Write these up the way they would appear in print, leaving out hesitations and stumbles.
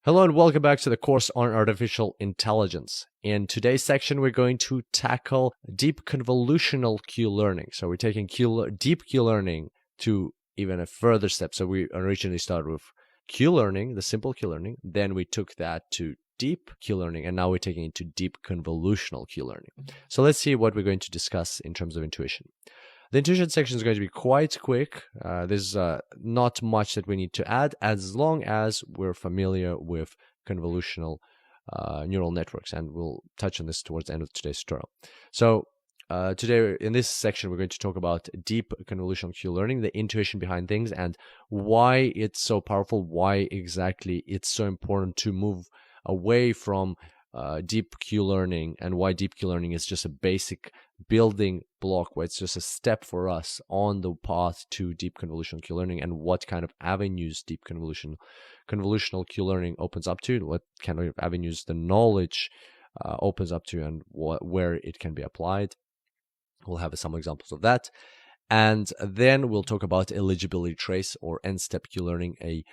Hello and welcome back to the course on artificial intelligence. In today's section, we're going to tackle deep convolutional Q learning. So we're taking deep Q learning to even a further step. So we originally started with Q learning, the simple Q learning. Then we took that to deep Q learning, and now we're taking it to deep convolutional Q learning. So let's see what we're going to discuss in terms of intuition. The intuition section is going to be quite quick. There's not much that we need to add as long as we're familiar with convolutional neural networks, and we'll touch on this towards the end of today's tutorial. So today in this section, we're going to talk about deep convolutional Q learning, the intuition behind things, and why it's so powerful, why exactly it's so important to move away from deep Q learning, and why deep Q learning is just a basic building block, where it's just a step for us on the path to deep convolutional Q learning, and what kind of avenues deep convolutional Q learning opens up to, what kind of avenues the knowledge opens up to, and where it can be applied. We'll have some examples of that. And then we'll talk about eligibility trace, or n-step Q learning, a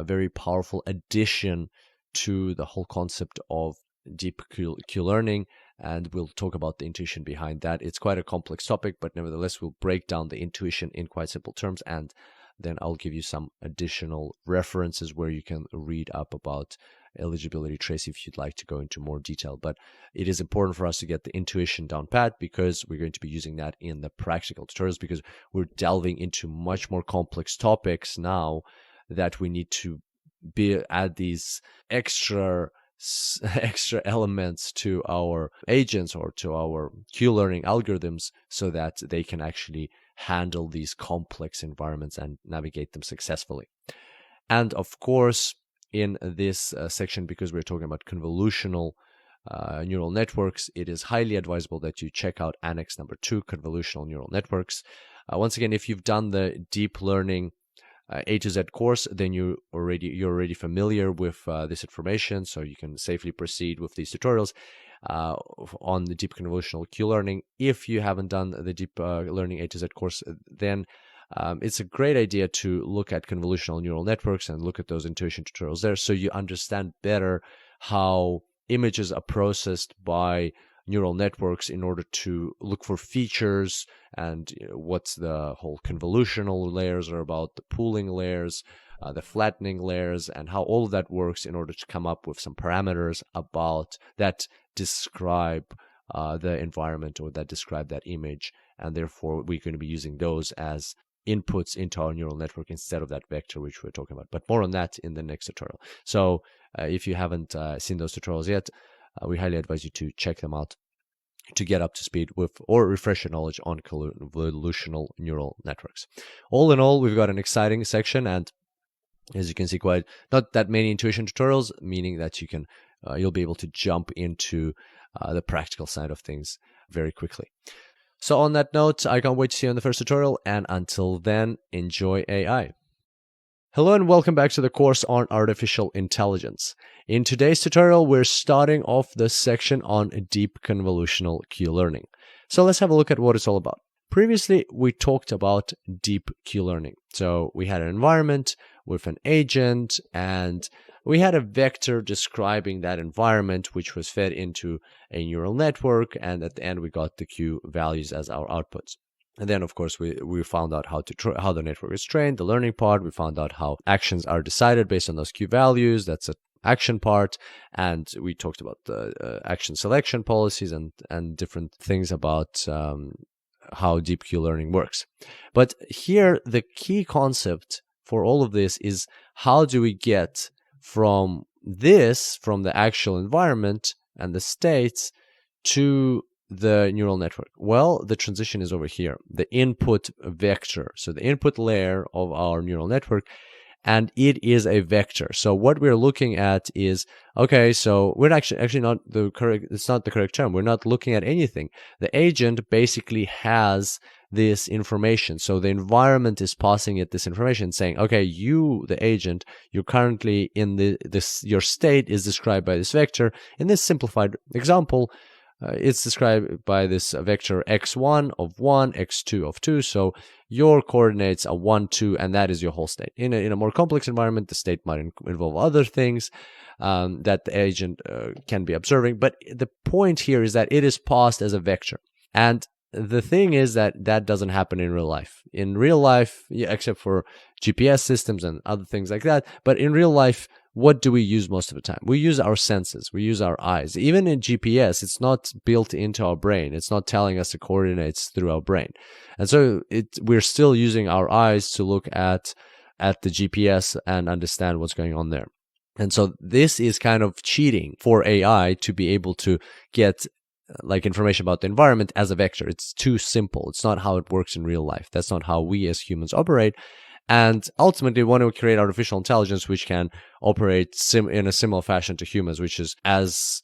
very powerful addition to the whole concept of deep Q learning, and we'll talk about the intuition behind that. It's quite a complex topic, but nevertheless, we'll break down the intuition in quite simple terms, and then I'll give you some additional references where you can read up about eligibility trace if you'd like to go into more detail. But it is important for us to get the intuition down pat, because we're going to be using that in the practical tutorials, because we're delving into much more complex topics now that we need to add these extra elements to our agents or to our Q learning algorithms, so that they can actually handle these complex environments and navigate them successfully. And of course, in this section, because we're talking about convolutional neural networks, it is highly advisable that you check out Annex number 2, Convolutional Neural Networks. Once again, if you've done the deep learning A to Z course, then you're already familiar with this information, so you can safely proceed with these tutorials on the deep convolutional Q learning. If you haven't done the deep learning A to Z course, then it's a great idea to look at convolutional neural networks and look at those intuition tutorials there, so you understand better how images are processed by neural networks in order to look for features, and what's the whole convolutional layers are about, the pooling layers, the flattening layers, and how all of that works in order to come up with some parameters about that describe the environment, or that describe that image. And therefore, we're going to be using those as inputs into our neural network instead of that vector which we're talking about. But more on that in the next tutorial. So if you haven't seen those tutorials yet, we highly advise you to check them out to get up to speed with, or refresh your knowledge on convolutional neural networks. All in all, we've got an exciting section, and as you can see, quite not that many intuition tutorials, meaning that you'll be able to jump into the practical side of things very quickly. So on that note, I can't wait to see you in the first tutorial, and until then, enjoy AI. Hello and welcome back to the course on artificial intelligence. In today's tutorial, we're starting off this section on deep convolutional Q learning. So let's have a look at what it's all about. Previously, we talked about deep Q learning. So we had an environment with an agent, and we had a vector describing that environment, which was fed into a neural network, and at the end, we got the Q values as our outputs. And then, of course, we found out how the network is trained, the learning part. We found out how actions are decided based on those Q values. That's an action part. And we talked about the action selection policies and different things about how deep Q learning works. But here, the key concept for all of this is, how do we get from the actual environment and the states, to the neural network? Well, the transition is over here, the input vector. So the input layer of our neural network, and it is a vector. So what we're looking at is, okay, so we're actually not the correct, it's not the correct term. We're not looking at anything. The agent basically has this information. So the environment is passing it this information, saying, okay, you, the agent, you're currently in your state is described by this vector. In this simplified example, it's described by this vector x1 of 1, x2 of 2. So your coordinates are 1, 2, and that is your whole state. In a more complex environment, the state might involve other things that the agent can be observing. But the point here is that it is paused as a vector. And the thing is that that doesn't happen in real life. In real life, yeah, except for GPS systems and other things like that, but in real life, what do we use most of the time? We use our senses. We use our eyes. Even in GPS, it's not built into our brain. It's not telling us the coordinates through our brain. And so we're still using our eyes to look at the GPS and understand what's going on there. And so this is kind of cheating for AI to be able to get like information about the environment as a vector. It's too simple. It's not how it works in real life. That's not how we as humans operate. And ultimately, we want to create artificial intelligence which can operate in a similar fashion to humans, which is as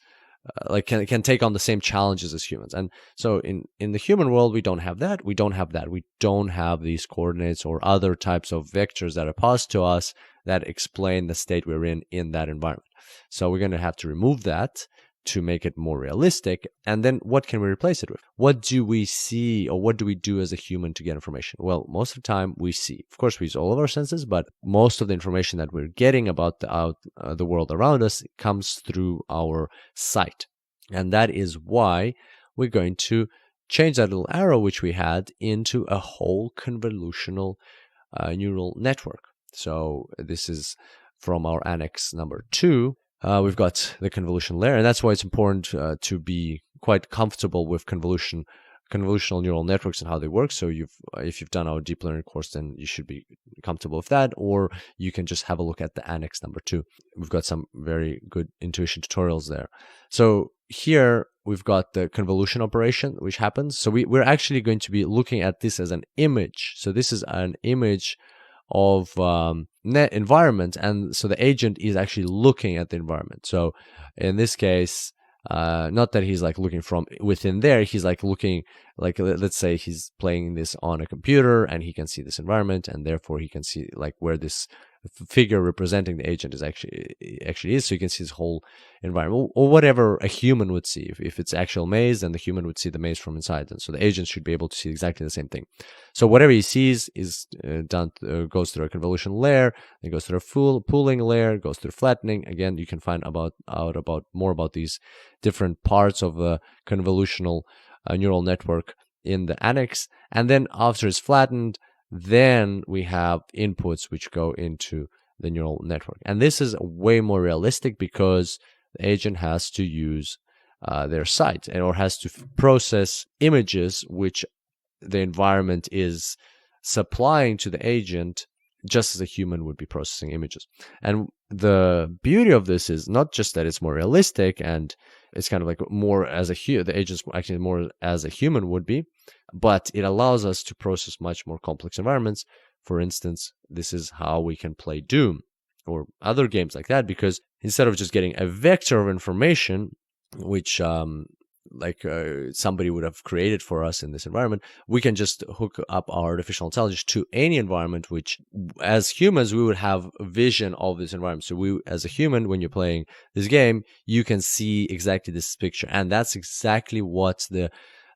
can take on the same challenges as humans. And so in the human world, we don't have that. We don't have these coordinates or other types of vectors that are passed to us that explain the state we're in that environment. So we're going to have to remove that to make it more realistic. And then what can we replace it with? What do we see, or what do we do as a human to get information? Well, most of the time we see. Of course, we use all of our senses, but most of the information that we're getting about the world around us comes through our sight. And that is why we're going to change that little arrow which we had into a whole convolutional neural network. So this is from our annex number 2. We've got the convolution layer, and that's why it's important to be quite comfortable with convolutional neural networks and how they work. So if you've done our deep learning course, then you should be comfortable with that, or you can just have a look at the annex number 2. We've got some very good intuition tutorials there. So here we've got the convolution operation which happens. So we're actually going to be looking at this as an image. So this is an image of net environment, and so the agent is actually looking at the environment. So in this case, not that he's like looking from within there, he's like looking, like let's say he's playing this on a computer and he can see this environment, and therefore he can see like where this figure representing the agent is actually is. So you can see his whole environment, or whatever a human would see. If it's actual maze, then the human would see the maze from inside, and so the agent should be able to see exactly the same thing. So whatever he sees is goes through a convolution layer, then goes through a pooling layer, goes through flattening. Again, you can find out more about these different parts of the convolutional neural network in the annex. And then after it's flattened, then we have inputs which go into the neural network. And this is way more realistic because the agent has to use their sight, or has to process images which the environment is supplying to the agent, just as a human would be processing images. And the beauty of this is not just that it's more realistic and it's kind of like more as the agent's actually more as a human would be, but it allows us to process much more complex environments. For instance, this is how we can play Doom or other games like that, because instead of just getting a vector of information, which somebody would have created for us in this environment, we can just hook up our artificial intelligence to any environment, which as humans, we would have vision of this environment. So we, as a human, when you're playing this game, you can see exactly this picture. And that's exactly what the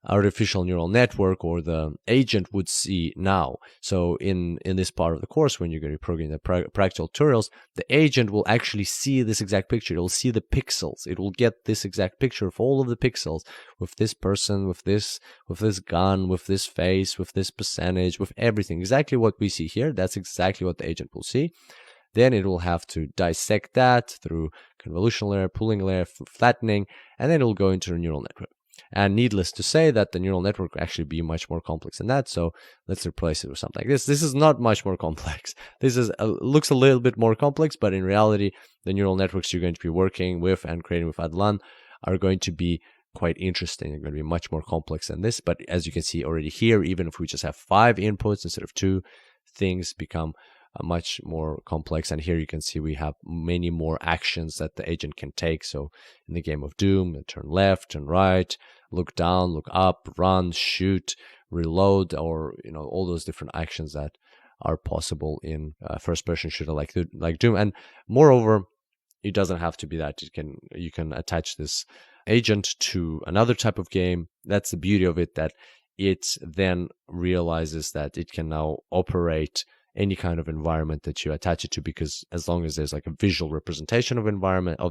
artificial neural network or the agent would see now. So in this part of the course, when you're going to be programming the practical tutorials, the agent will actually see this exact picture. It will see the pixels. It will get this exact picture of all of the pixels, with this person, with this gun, with this face, with this percentage, with everything. Exactly what we see here. That's exactly what the agent will see. Then it will have to dissect that through convolutional layer, pooling layer, flattening, and then it will go into a neural network. And needless to say that the neural network will actually be much more complex than that. So let's replace it with something like this. This is not much more complex. This is looks a little bit more complex, but in reality, the neural networks you're going to be working with and creating with Adlan are going to be quite interesting. They're going to be much more complex than this. But as you can see already here, even if we just have 5 inputs instead of 2, things become much more complex. And here you can see we have many more actions that the agent can take. So in the game of Doom, turn left, turn right, look down, look up, run, shoot, reload, or all those different actions that are possible in a first-person shooter like Doom. And moreover, it doesn't have to be that. You can attach this agent to another type of game. That's the beauty of it, that it then realizes that it can now operate any kind of environment that you attach it to, because as long as there's like a visual representation of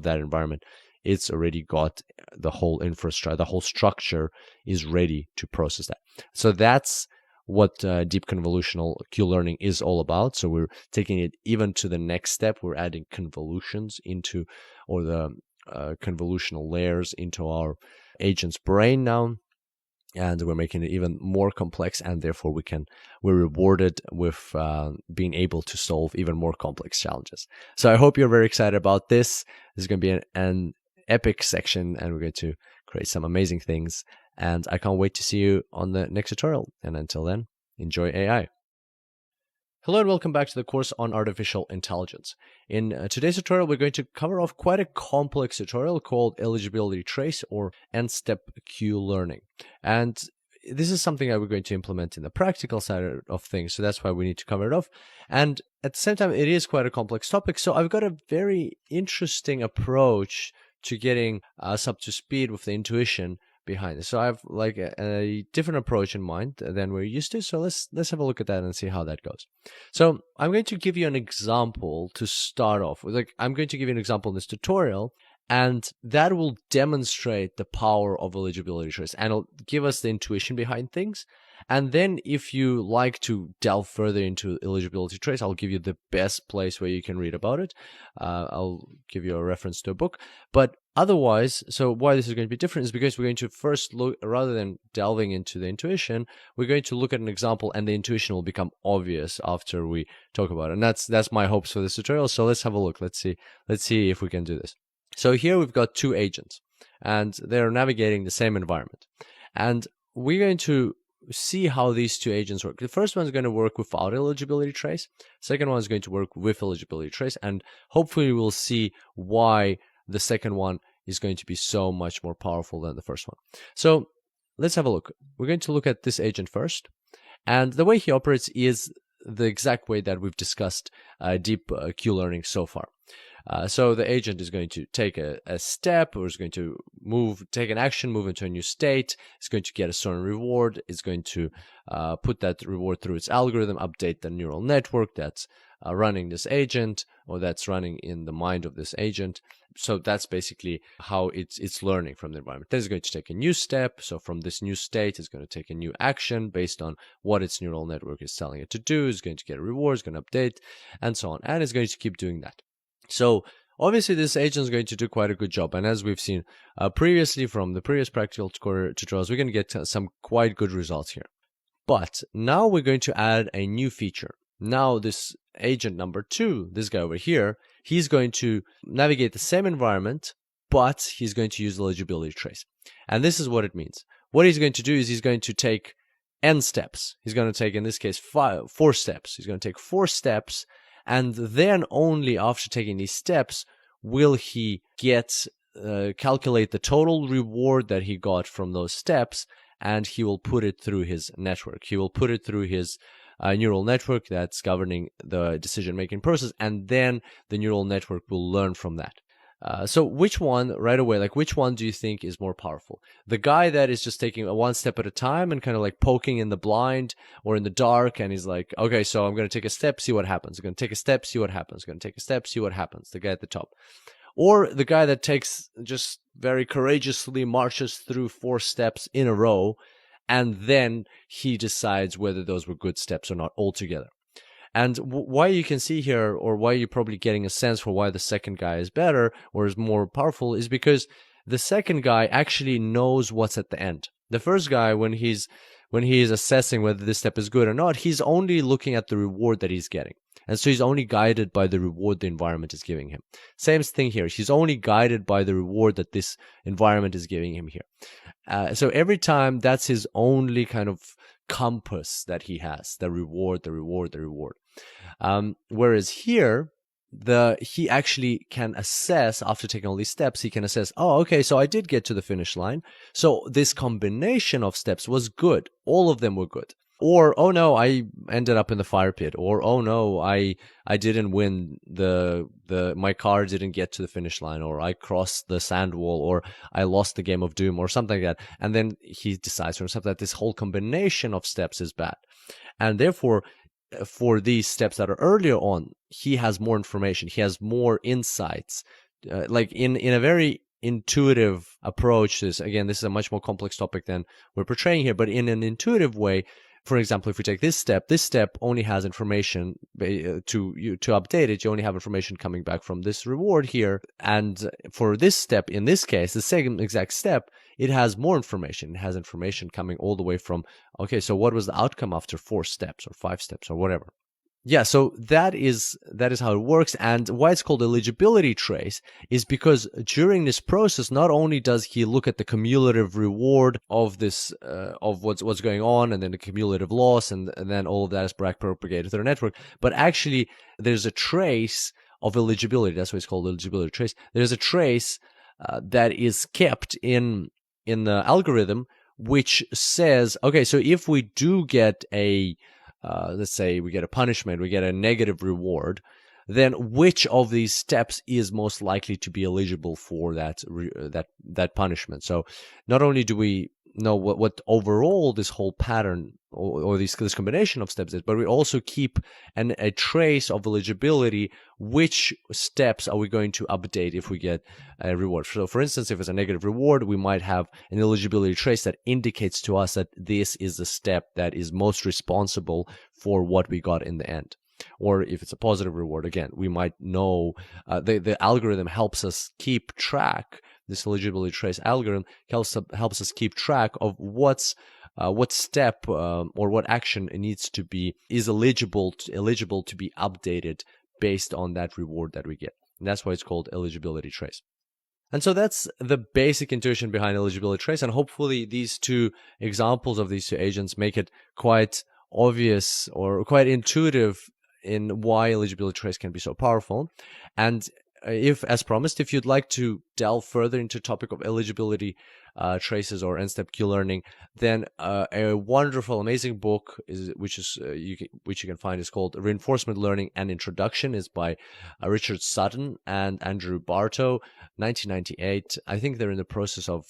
that environment, it's already got the whole infrastructure, the whole structure is ready to process that. So that's what deep convolutional Q-learning is all about. So we're taking it even to the next step. We're adding convolutions into, or the convolutional layers into our agent's brain now, and we're making it even more complex, and therefore we're rewarded with being able to solve even more complex challenges. So I hope you're very excited about this. This is going to be an epic section, and we're going to create some amazing things, and I can't wait to see you on the next tutorial. And until then, enjoy AI. Hello and welcome back to the course on artificial intelligence. In today's tutorial, we're going to cover off quite a complex tutorial called eligibility trace, or n-step Q-learning. And this is something that we're going to implement in the practical side of things, so that's why we need to cover it off. And at the same time, it is quite a complex topic, so I've got a very interesting approach to getting us up to speed with the intuition behind it. So I have like a different approach in mind than we're used to. So let's have a look at that and see how that goes. So I'm going to give you an example to start off with. Like, I'm going to give you an example in this tutorial, and that will demonstrate the power of eligibility trace, and it'll give us the intuition behind things. And then if you like to delve further into eligibility trace, I'll give you the best place where you can read about it. I'll give you a reference to a book. But otherwise, so why this is going to be different is because we're going to first look, rather than delving into the intuition, we're going to look at an example, and the intuition will become obvious after we talk about it. And that's my hopes for this tutorial. So let's have a look. Let's see if we can do this. So here we've got two agents, and they're navigating the same environment. And we're going to see how these two agents work. The first one is going to work without eligibility trace. Second one is going to work with eligibility trace, and hopefully we'll see why the second one is going to be so much more powerful than the first one. So let's have a look. We're going to look at this agent first, and the way he operates is the exact way that we've discussed deep Q-learning so far. So the agent is going to take a step, or is going to take an action, move into a new state. It's going to get a certain reward. It's going to put that reward through its algorithm, update the neural network that's running this agent, or that's running in the mind of this agent. So that's basically how it's learning from the environment. Then it's going to take a new step. So from this new state, it's going to take a new action based on what its neural network is telling it to do. It's going to get a reward, it's going to update, and so on. And it's going to keep doing that. So obviously this agent is going to do quite a good job, and as we've seen previously from the previous practical tutorials, we're going to get some quite good results here. But now we're going to add a new feature. Now this agent number 2, this guy over here, he's going to navigate the same environment, but he's going to use eligibility trace. And this is what it means. What he's going to do is he's going to take n steps. He's going to take, in this case, 4 steps. He's going to take 4 steps, and then only after taking these steps will he calculate the total reward that he got from those steps, and he will put it through his network. He will put it through his neural network that's governing the decision-making process, and then the neural network will learn from that. So which one, right away, like which one do you think is more powerful? The guy that is just taking one step at a time and kind of like poking in the blind or in the dark, and he's like, okay, so I'm going to take a step, see what happens. I'm going to take a step, see what happens. I'm going to take a step, see what happens. The guy at the top. Or the guy that takes, just very courageously marches through 4 steps in a row, and then he decides whether those were good steps or not altogether. And why you can see here, or why you're probably getting a sense for why the second guy is better or is more powerful, is because the second guy actually knows what's at the end. The first guy, when he is assessing whether this step is good or not, he's only looking at the reward that he's getting. And so he's only guided by the reward the environment is giving him. Same thing here. He's only guided by the reward that this environment is giving him here. So every time, that's his only kind of compass that he has, the reward. Whereas here, he actually can assess, after taking all these steps, he can assess, oh, okay, so I did get to the finish line. So this combination of steps was good. All of them were good. Or, oh no, I ended up in the fire pit. Or, oh no, I didn't win my car didn't get to the finish line, or I crossed the sand wall, or I lost the game of Doom, or something like that. And then he decides for himself that this whole combination of steps is bad. And therefore, for these steps that are earlier on, he has more information, he has more insights. Like in a very intuitive approach, this is a much more complex topic than we're portraying here, but in an intuitive way. For example, if we take this step only has information to update it. You only have information coming back from this reward here. And for this step, in this case, the same exact step, it has more information. It has information coming all the way from, okay, so what was the outcome after 4 steps or 5 steps or whatever? Yeah, so that is how it works. And why it's called eligibility trace is because during this process, not only does he look at the cumulative reward of this of what's going on, and then the cumulative loss, and then all of that is propagated through the network, but actually there's a trace of eligibility. That's why it's called eligibility trace. There's a trace that is kept in the algorithm, which says, okay, so if we do get a let's say we get a punishment, we get a negative reward, then which of these steps is most likely to be eligible for that punishment? So not only do we know what overall this whole pattern or this combination of steps is, but we also keep a trace of eligibility. Which steps are we going to update if we get a reward? So for instance, if it's a negative reward, we might have an eligibility trace that indicates to us that this is the step that is most responsible for what we got in the end. Or if it's a positive reward, again, we might know the algorithm helps us keep track. This eligibility trace algorithm helps us keep track of what step or what action is eligible to be updated based on that reward that we get. And that's why it's called eligibility trace. And so that's the basic intuition behind eligibility trace. And hopefully these two examples of these two agents make it quite obvious or quite intuitive in why eligibility trace can be so powerful. And if, as promised, if you'd like to delve further into the topic of eligibility traces or end-step Q-learning, then a wonderful, amazing book which you can find is called Reinforcement Learning: An Introduction, is by Richard Sutton and Andrew Bartow, 1998. I think they're in the process of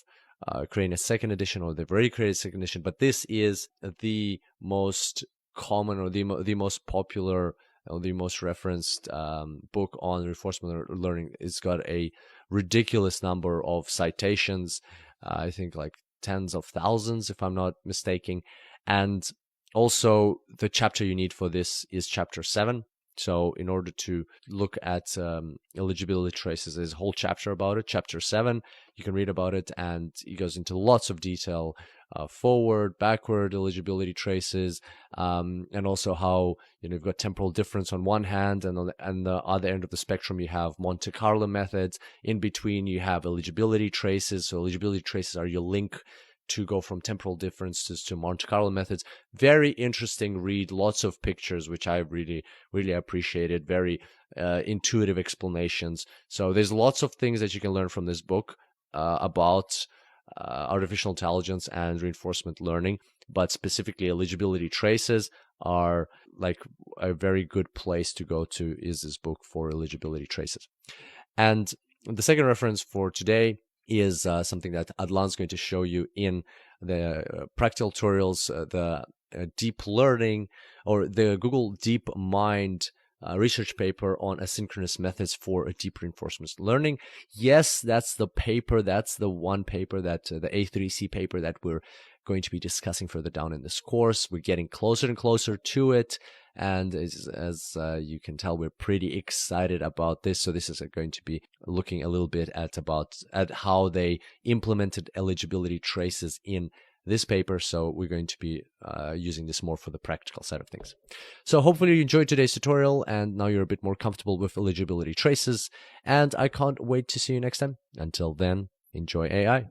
creating a second edition, or they've already created a second edition, but this is the most common or the most popular or the most referenced book on reinforcement learning. It's got a ridiculous number of citations, I think like tens of thousands if I'm not mistaken. And also the chapter you need for this is chapter 7. So in order to look at eligibility traces, there's a whole chapter about it, chapter 7. You can read about it, and it goes into lots of detail, forward, backward eligibility traces, and also how you've got temporal difference on one hand, and on the other end of the spectrum you have Monte Carlo methods. In between you have eligibility traces. So eligibility traces are your link to go from temporal differences to Monte Carlo methods. Very interesting read, lots of pictures, which I really, really appreciated, very intuitive explanations. So there's lots of things that you can learn from this book about artificial intelligence and reinforcement learning, but specifically eligibility traces are like a very good place to go to is this book for eligibility traces. And the second reference for today is something that Adlan's going to show you in the practical tutorials, the deep learning or the Google DeepMind research paper on asynchronous methods for a deep reinforcement learning. Yes, that's the paper. That's the one paper that the A3C paper that we're going to be discussing further down in this course. We're getting closer and closer to it. And as you can tell, we're pretty excited about this. So this is going to be looking a little bit at how they implemented eligibility traces in this paper. So we're going to be using this more for the practical side of things. So hopefully you enjoyed today's tutorial, and now you're a bit more comfortable with eligibility traces. And I can't wait to see you next time. Until then, enjoy AI.